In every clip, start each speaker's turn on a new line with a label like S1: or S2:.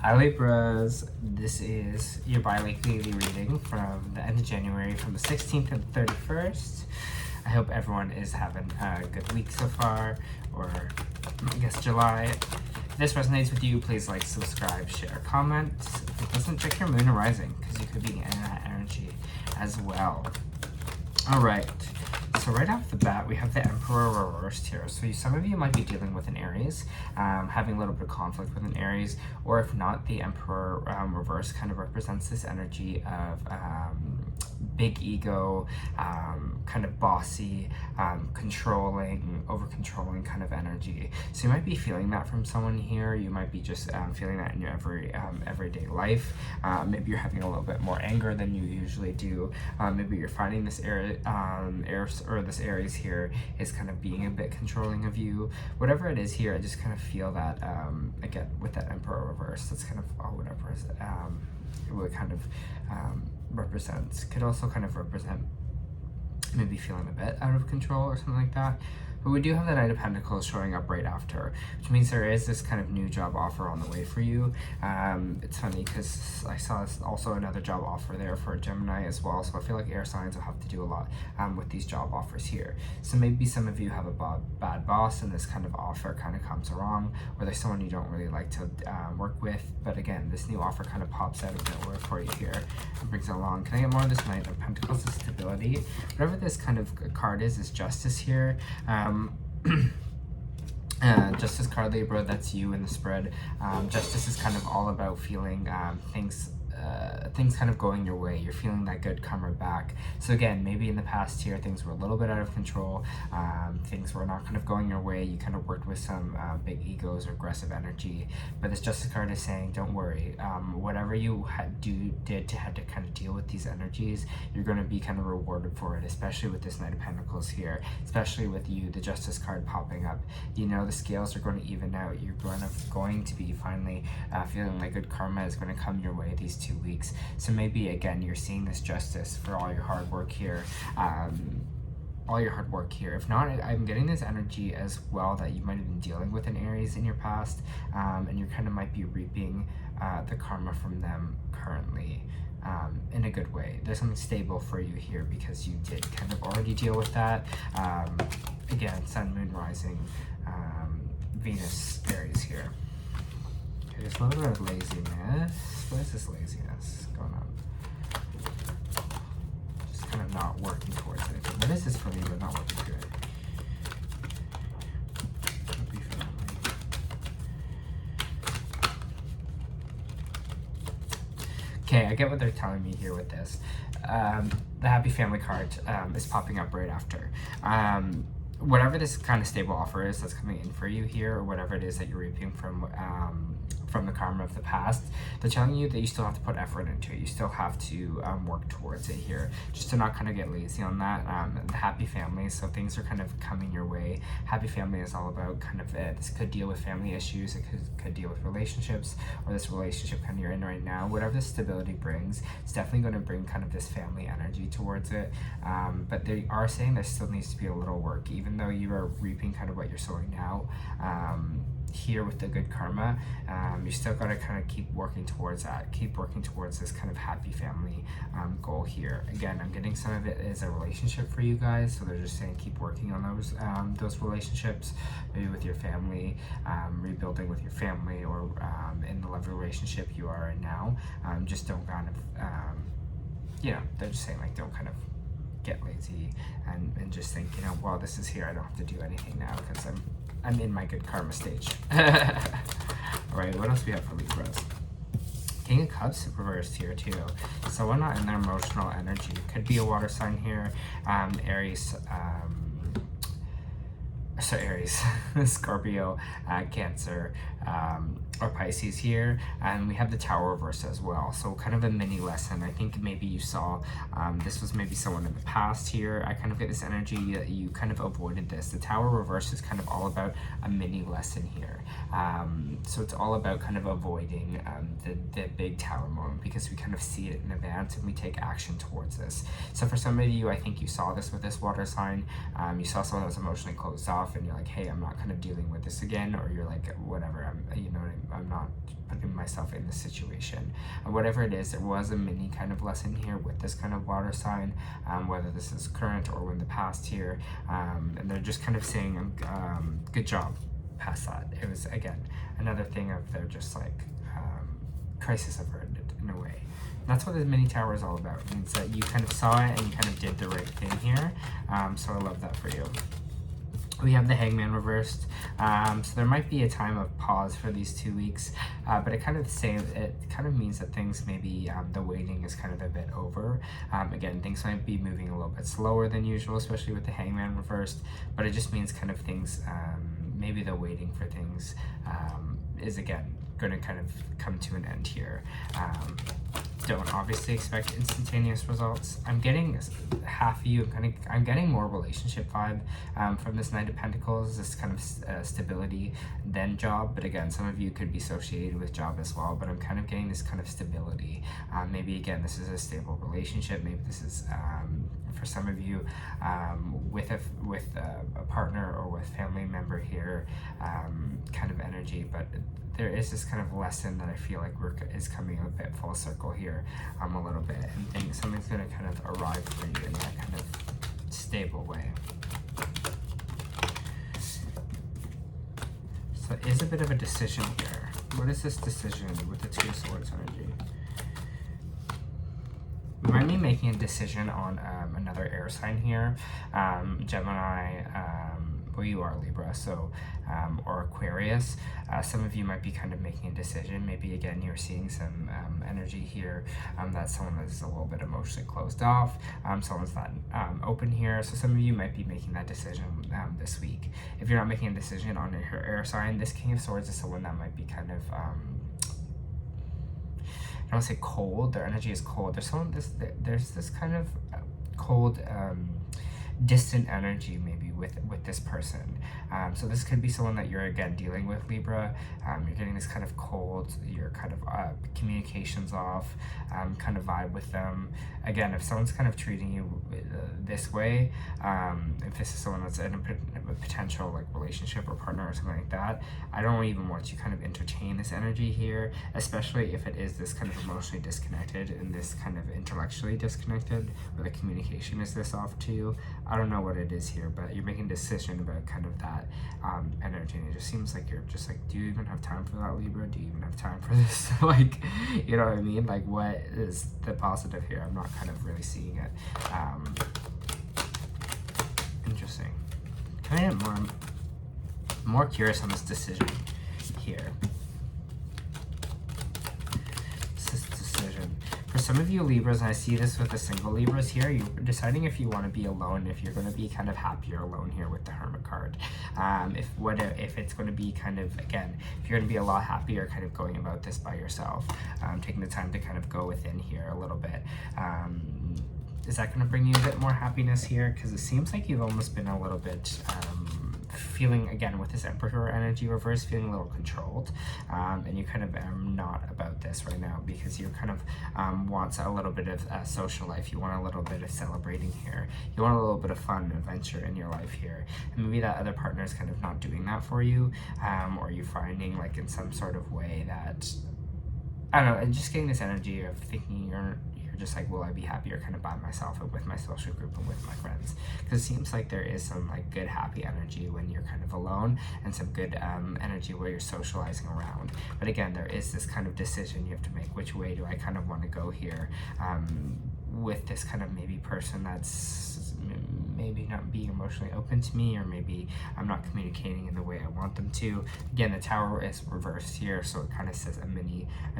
S1: Hi Libras, this is your bi-weekly reading from the end of January, from the 16th and 31st. I hope everyone is having a good week so far, or I guess July. If this resonates with you, please like, subscribe, share, comment. If it doesn't, check your moon and rising, because you could be in that energy as well. Alright, so right off the bat, we have the Emperor reversed here. So some of you might be dealing with an Aries, having a little bit of conflict with an Aries, or if not, the Emperor reverse kind of represents this energy of big ego, kind of bossy, controlling, over-controlling kind of energy. So you might be feeling that from someone here. You might be just feeling that in your everyday life. Maybe you're having a little bit more anger than you usually do. Maybe you're finding this this Aries here is kind of being a bit controlling of you. Whatever it is here, I just kind of feel that, again, with that Emperor reverse, that's kind of all it kind of represents. Could also kind of represent maybe feeling a bit out of control or something like that. But we do have the Knight of Pentacles showing up right after, which means there is this kind of new job offer on the way for you. It's funny because I saw also another job offer there for Gemini as well, so I feel like air signs will have to do a lot with these job offers here. So maybe some of you have a bad boss and this kind of offer kind of comes along, or there's someone you don't really like to work with. But again, this new offer kind of pops out of nowhere for you here and brings it along. Can I get more of this Knight of Pentacles? Is stability. Whatever this kind of card is Justice here. Justice card, Libra, that's you in the spread. Justice is kind of all about feeling things kind of going your way. You're feeling that good karma back. So again, maybe in the past here, things were a little bit out of control. Things were not kind of going your way. You kind of worked with some big egos or aggressive energy. But this Justice card is saying, don't worry. Whatever you had to kind of deal with these energies, you're going to be kind of rewarded for it, especially with this Knight of Pentacles here, especially with you, the Justice card popping up. You know, the scales are going to even out. You're going to be finally feeling like good karma is going to come your way these 2 weeks. So maybe again, you're seeing this justice for all your hard work here. If not, I'm getting this energy as well that you might have been dealing with an Aries in your past, and you kind of might be reaping the karma from them currently, in a good way. There's something stable for you here because you did kind of already deal with that. Again, Sun, Moon, Rising, Venus, Aries here. Okay, there's a little bit of laziness. What is this laziness going on? Just kind of not working towards anything. What is this for me, but not working through it? Happy family. Okay, I get what they're telling me here with this. The happy family card is popping up right after. Whatever this kind of stable offer is that's coming in for you here, or whatever it is that you're reaping from the karma of the past, they're telling you that you still have to put effort into it. You still have to work towards it here, just to not kind of get lazy on that. The happy family, so things are kind of coming your way. Happy family is all about kind of this could deal with family issues, it could deal with relationships, or this relationship kind of you're in right now. Whatever this stability brings, it's definitely going to bring kind of this family energy towards it. But they are saying there still needs to be a little work, even though you are reaping kind of what you're sowing now. Here with the good karma, you still got to kind of keep working towards that, keep working towards this kind of happy family goal here. Again, I'm getting some of it is a relationship for you guys, so they're just saying keep working on those relationships, maybe with your family, rebuilding with your family, or in the love relationship you are in now. Just don't kind of they're just saying like don't kind of get lazy and just think, well, this is here, I don't have to do anything now because I'm in my good karma stage. Alright, what else do we have for Libras? King of Cups reversed here too. So we're not in their emotional energy. Could be a water sign here. Aries, Scorpio, Cancer, or Pisces here, and we have the Tower reverse as well. So kind of a mini lesson. I think maybe you saw this was maybe someone in the past here. I kind of get this energy that you kind of avoided this. The Tower reverse is kind of all about a mini lesson here. So it's all about kind of avoiding the big tower moment, because we kind of see it in advance and we take action towards this. So for some of you, I think you saw this with this water sign. You saw someone that was emotionally closed off. off and you're like, hey, I'm not kind of dealing with this again, or you're like, whatever, I'm not putting myself in this situation. And whatever it is, there was a mini kind of lesson here with this kind of water sign, whether this is current or in the past here, and they're just kind of saying, good job past that. It was, again, another thing of they're just like crisis averted in a way. That's what the mini tower is all about. It means that you kind of saw it and you kind of did the right thing here. So I love that for you. We have the Hangman reversed. So there might be a time of pause for these 2 weeks, but it kind of means that things maybe the waiting is kind of a bit over. Again, things might be moving a little bit slower than usual, especially with the Hangman reversed, but it just means kind of things, maybe the waiting for things is again going to kind of come to an end here. Don't obviously expect instantaneous results. I'm getting half of you, I'm getting more relationship vibe from this Knight of Pentacles, this kind of stability than job, but again, some of you could be associated with job as well, but I'm kind of getting this kind of stability. Maybe again, this is a stable relationship, maybe this is for some of you with a partner or with family member here, kind of energy, but there is this kind of lesson that I feel like is coming a bit full circle here, a little bit, and something's going to kind of arrive for you in that kind of stable way. So it is a bit of a decision here. What is this decision with the Two of Swords energy? You might be making a decision on another air sign here, Gemini, well, you are Libra, so, or Aquarius. Some of you might be kind of making a decision. Maybe again, you're seeing some energy here that someone is a little bit emotionally closed off, someone's not open here. So some of you might be making that decision this week. If you're not making a decision on your air sign, this King of Swords is someone that might be kind of, I don't want to say cold, their energy is cold. There's this kind of cold, distant energy maybe with this person. So this could be someone that you're again dealing with, Libra. You're getting this kind of cold, your kind of communications off, kind of vibe with them. Again, if someone's kind of treating you this way, if this is someone that's in a potential like relationship or partner or something like that, I don't even want you kind of entertain this energy here, especially if it is this kind of emotionally disconnected and this kind of intellectually disconnected, where the communication is this off to you. I don't know what it is here, but you're making a decision about kind of that energy, and it just seems like you're just like, do you even have time for that, Libra? Do you even have time for this? Like, you know what I mean? Like, what is the positive here? I'm not kind of really seeing it. Interesting. Kind of more curious on this decision here. For some of you Libras, and I see this with the single Libras here, you're deciding if you want to be alone, if you're going to be kind of happier alone here with the Hermit card. If it's going to be kind of, again, if you're going to be a lot happier kind of going about this by yourself, taking the time to kind of go within here a little bit. Is that going to bring you a bit more happiness here? Because it seems like you've almost been a little bit feeling, again, with this Emperor energy reverse, feeling a little controlled, and you kind of are not about this right now because you kind of want a little bit of social life. You want a little bit of celebrating here. You want a little bit of fun and adventure in your life here, and maybe that other partner is kind of not doing that for you, or you finding like in some sort of way that, I don't know, and just getting this energy of thinking you're just like, will I be happier kind of by myself and with my social group and with my friends? Because it seems like there is some like good happy energy when you're kind of alone, and some good energy where you're socializing around. But again, there is this kind of decision you have to make. Which way do I kind of want to go here with this kind of maybe person that's maybe not being emotionally open to me, or maybe I'm not communicating in the way I want them to. Again, the Tower is reversed here, so it kind of says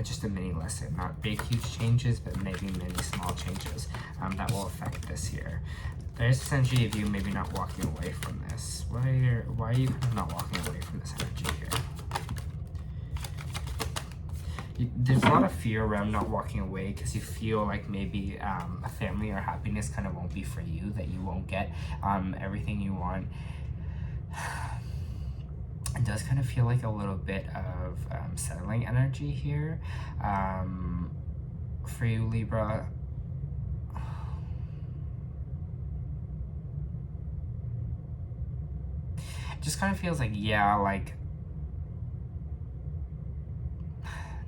S1: just a mini lesson, not big huge changes, but maybe many small changes that will affect this here. There's this energy of you maybe not walking away from this. Why are you kind of not walking away from this energy here? There's a lot of fear around not walking away because you feel like maybe a family or happiness kind of won't be for you, that you won't get everything you want. It does kind of feel like a little bit of settling energy here for you, Libra. just kind of feels like, yeah, like,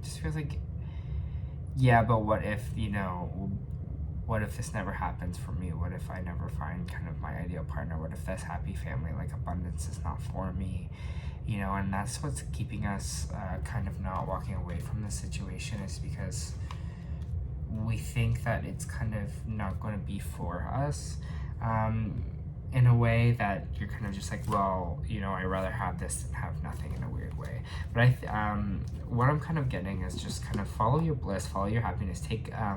S1: just feels like, yeah, but what if, you know, what if this never happens for me? What if I never find kind of my ideal partner? What if this happy family, like abundance, is not for me? You know, and that's what's keeping us kind of not walking away from the situation, is because we think that it's kind of not going to be for us, in a way that you're kind of just like, well, you know, I'd rather have this than have nothing, in a weird way. But what I'm kind of getting is just kind of follow your bliss, follow your happiness, take, I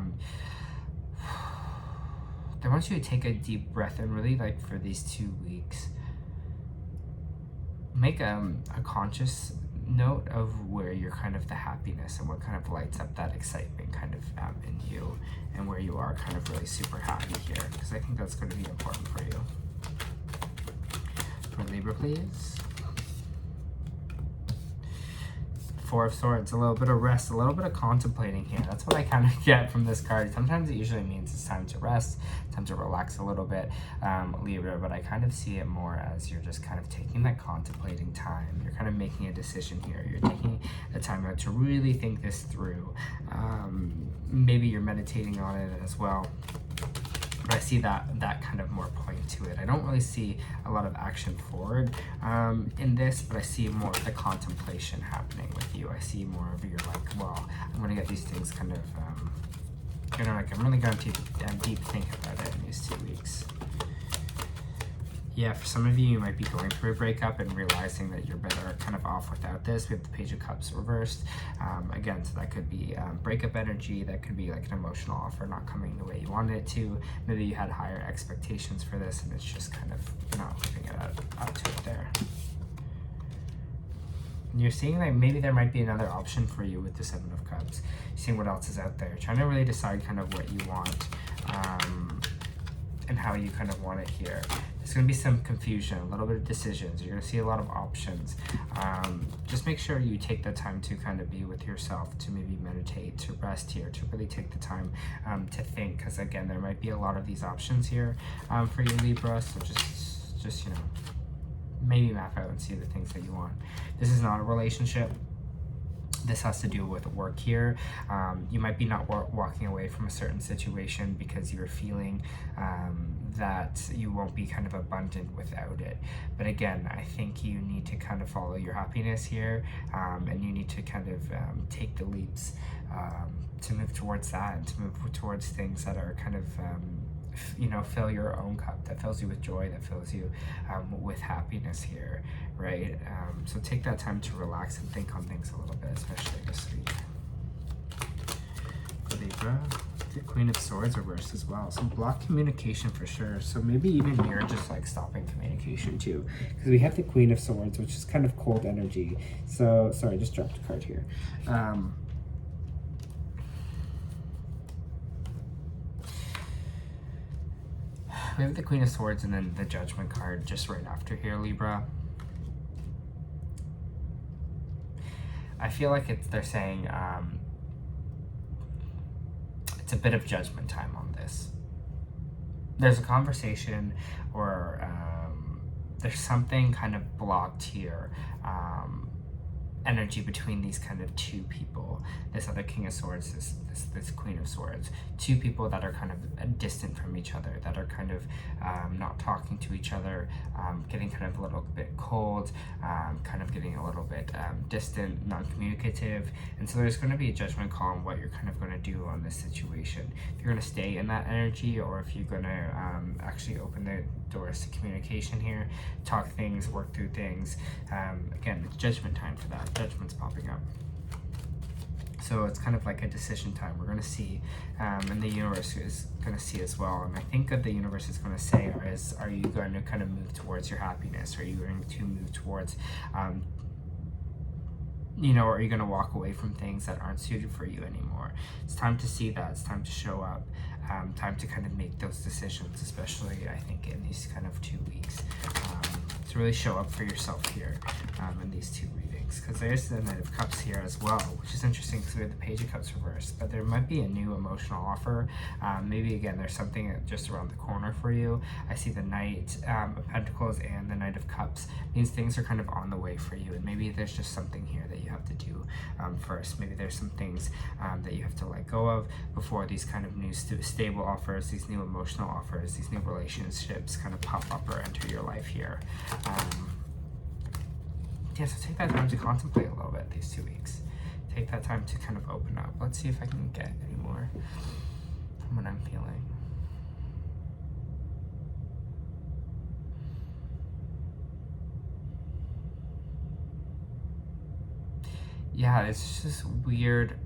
S1: want you to take a deep breath and really, like, for these 2 weeks, make a conscious note of where you're kind of the happiness and what kind of lights up that excitement kind of in you, and where you are kind of really super happy here, because I think that's going to be important for you. For Libra, please. Four of Swords, a little bit of rest, a little bit of contemplating here. That's what I kind of get from this card. Sometimes it usually means it's time to rest, time to relax a little bit, Libra, but I kind of see it more as you're just kind of taking that contemplating time. You're kind of making a decision here. You're taking the time out to really think this through. Maybe you're meditating on it as well. But I see that kind of more point to it. I don't really see a lot of action forward in this, but I see more of the contemplation happening with you. I see more of your like, well, I'm gonna get these things kind of, you know, like I'm really going to deep think about it in these 2 weeks. Yeah, for some of you, you might be going through a breakup and realizing that you're better kind of off without this. We have the Page of Cups reversed. Again, so that could be breakup energy. That could be like an emotional offer not coming the way you wanted it to. Maybe you had higher expectations for this and it's just kind of not living it up to it there. And you're seeing like maybe there might be another option for you with the Seven of Cups. You're seeing what else is out there. Trying to really decide kind of what you want and how you kind of want it here. There's going to be some confusion, a little bit of decisions. You're going to see a lot of options. Just make sure you take the time to kind of be with yourself, to maybe meditate, to rest here, to really take the time to think. Because again, there might be a lot of these options here for you, Libra. So just you know, maybe map out and see the things that you want. This is not a relationship. This has to do with work here. You might be not walking away from a certain situation because you're feeling that you won't be kind of abundant without it. But again, I think you need to kind of follow your happiness here, and you need to kind of take the leaps to move towards that, and to move towards things that are kind of you know, fill your own cup, that fills you with joy, that fills you with happiness here, right? So take that time to relax and think on things a little bit, especially this week. Libra, the Queen of Swords reversed as well. So block communication for sure. So maybe even you're just like stopping communication too, because we have the Queen of Swords, which is kind of cold energy. So sorry, I just dropped a card here. We have the Queen of Swords and then the Judgment card just right after here, Libra. I feel like they're saying it's a bit of judgment time on this. There's a conversation or there's something kind of blocked here. Energy between these kind of two people, this other King of Swords, this Queen of Swords, two people that are kind of distant from each other, that are kind of not talking to each other, getting kind of a little bit cold, kind of getting a little bit distant, non-communicative. And so there's going to be a judgment call on what you're kind of going to do on this situation. If you're going to stay in that energy, or if you're going to actually open the doors to communication here, talk things, work through things. Again, it's judgment time for that. Judgment's popping up. So it's kind of like a decision time. We're going to see, and the universe is going to see as well. And I think that the universe is going to say, are you going to kind of move towards your happiness? Are you going to move towards, you know, are you going to walk away from things that aren't suited for you anymore? It's time to see that. It's time to show up. Time to kind of make those decisions, especially I think in these kind of 2 weeks. to really show up for yourself here in these two readings, because there's the Knight of Cups here as well, which is interesting because we have the Page of Cups reversed, but there might be a new emotional offer. Maybe again there's something just around the corner for you. I see the Knight of Pentacles and the Knight of Cups means things are kind of on the way for you, and maybe there's just something here that you have to do first. Maybe there's some things that you have to let go of before these kind of new stable offers, these new emotional offers, these new relationships kind of pop up or enter your life here. Yeah, so take that time to contemplate a little bit these 2 weeks. Take that time to kind of open up. Let's see if I can get any more from what I'm feeling. Yeah, it's just weird.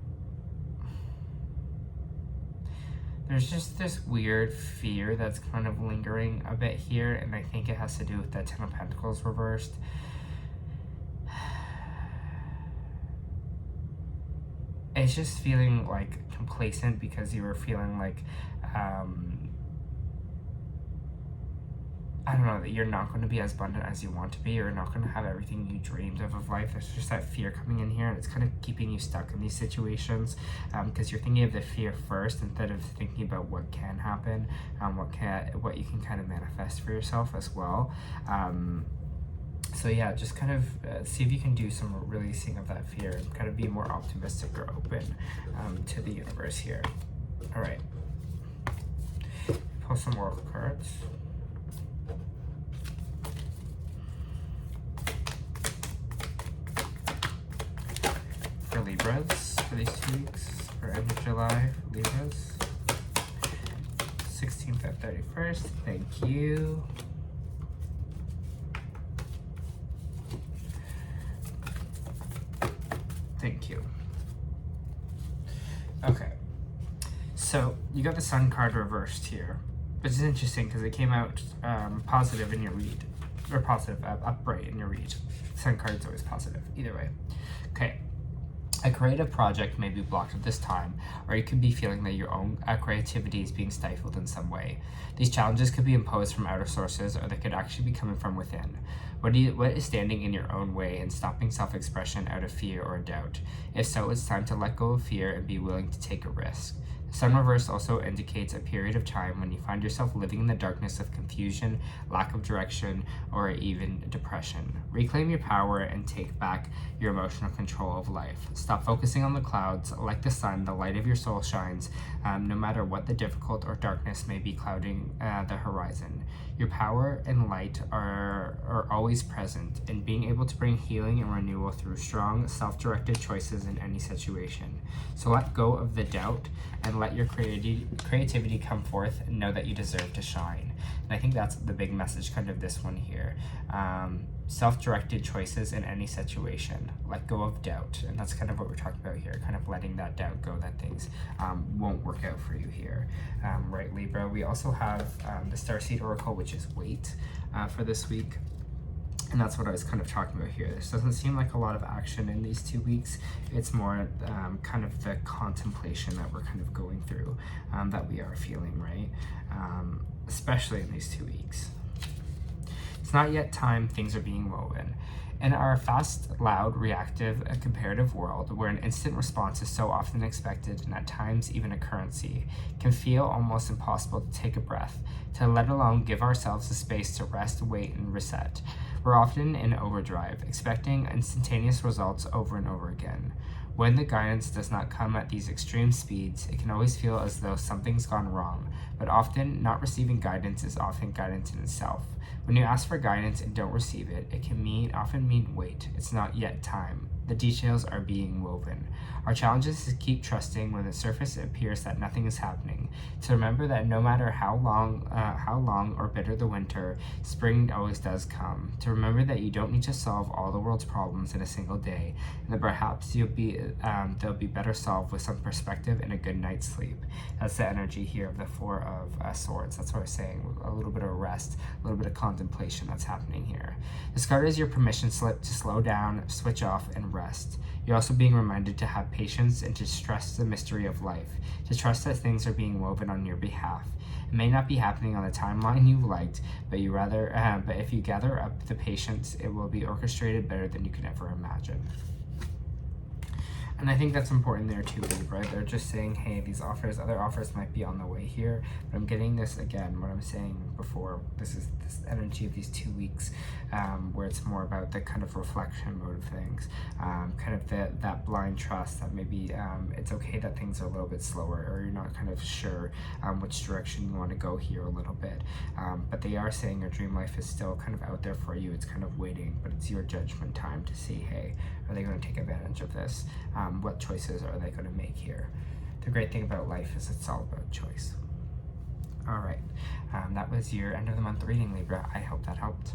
S1: There's just this weird fear that's kind of lingering a bit here, and I think it has to do with that Ten of Pentacles reversed. It's just feeling like complacent because you were feeling like, I don't know, that you're not going to be as abundant as you want to be. You're not going to have everything you dreamed of life. There's just that fear coming in here, and it's kind of keeping you stuck in these situations because you're thinking of the fear first instead of thinking about what can happen, what you can kind of manifest for yourself as well. So yeah, just kind of see if you can do some releasing of that fear and kind of be more optimistic or open to the universe here. All right, pull some oracle cards. For Libras, for these 2 weeks, for end of July, Libras, 16th and 31st, thank you. Thank you. Okay, so you got the Sun card reversed here, which is interesting because it came out positive in your read, or positive, upright in your read. Sun card is always positive, either way. Okay. A creative project may be blocked at this time, or you could be feeling that your own creativity is being stifled in some way. These challenges could be imposed from outer sources, or they could actually be coming from within. What is standing in your own way and stopping self-expression out of fear or doubt? If so, it's time to let go of fear and be willing to take a risk. Sun reverse also indicates a period of time when you find yourself living in the darkness of confusion, lack of direction, or even depression. Reclaim your power and take back your emotional control of life. Stop focusing on the clouds. Like the sun, the light of your soul shines, no matter what the difficult or darkness may be clouding the horizon. Your power and light are always present in being able to bring healing and renewal through strong, self-directed choices in any situation. So let go of the doubt and let your creativity come forth and know that you deserve to shine. And I think that's the big message kind of this one here. Self-directed choices in any situation. Let go of doubt. And that's kind of what we're talking about here, kind of letting that doubt go that things won't work out for you here. Right, Libra? We also have the Starseed Oracle, which is weight for this week. And that's what I was kind of talking about here. This doesn't seem like a lot of action in these 2 weeks. It's more kind of the contemplation that we're kind of going through that we are feeling, right? Especially in these 2 weeks. It's not yet time things are being woven. In our fast, loud, reactive, and comparative world, where an instant response is so often expected and at times even a currency, it can feel almost impossible to take a breath, to let alone give ourselves the space to rest, wait, and reset. We're often in overdrive, expecting instantaneous results over and over again. When the guidance does not come at these extreme speeds, it can always feel as though something's gone wrong, but often not receiving guidance is often guidance in itself. When you ask for guidance and don't receive it, it can often mean wait, it's not yet time. The details are being woven. Our challenge is to keep trusting when the surface appears that nothing is happening. To remember that no matter how long or bitter the winter, spring always does come. To remember that you don't need to solve all the world's problems in a single day, and that perhaps they'll be better solved with some perspective and a good night's sleep. That's the energy here of the Four of Swords. That's what I was saying, a little bit of rest, a little bit of contemplation that's happening here. This card is your permission slip to slow down, switch off, and rest. You're also being reminded to have patience and to trust the mystery of life, to trust that things are being woven on your behalf. It may not be happening on the timeline you liked, but but if you gather up the patience, it will be orchestrated better than you could ever imagine. And I think that's important there too, Libra. They're just saying, hey, these other offers might be on the way here. But I'm getting this again, what I'm saying before, this is this energy of these 2 weeks where it's more about the kind of reflection mode of things. Kind of that blind trust that maybe it's okay that things are a little bit slower, or you're not kind of sure which direction you want to go here a little bit. But they are saying your dream life is still kind of out there for you. It's kind of waiting, but it's your judgment time to see, hey, are they going to take advantage of this? What choices are they going to make here? The great thing about life is it's all about choice. All right, that was your end of the month reading, Libra. I hope that helped.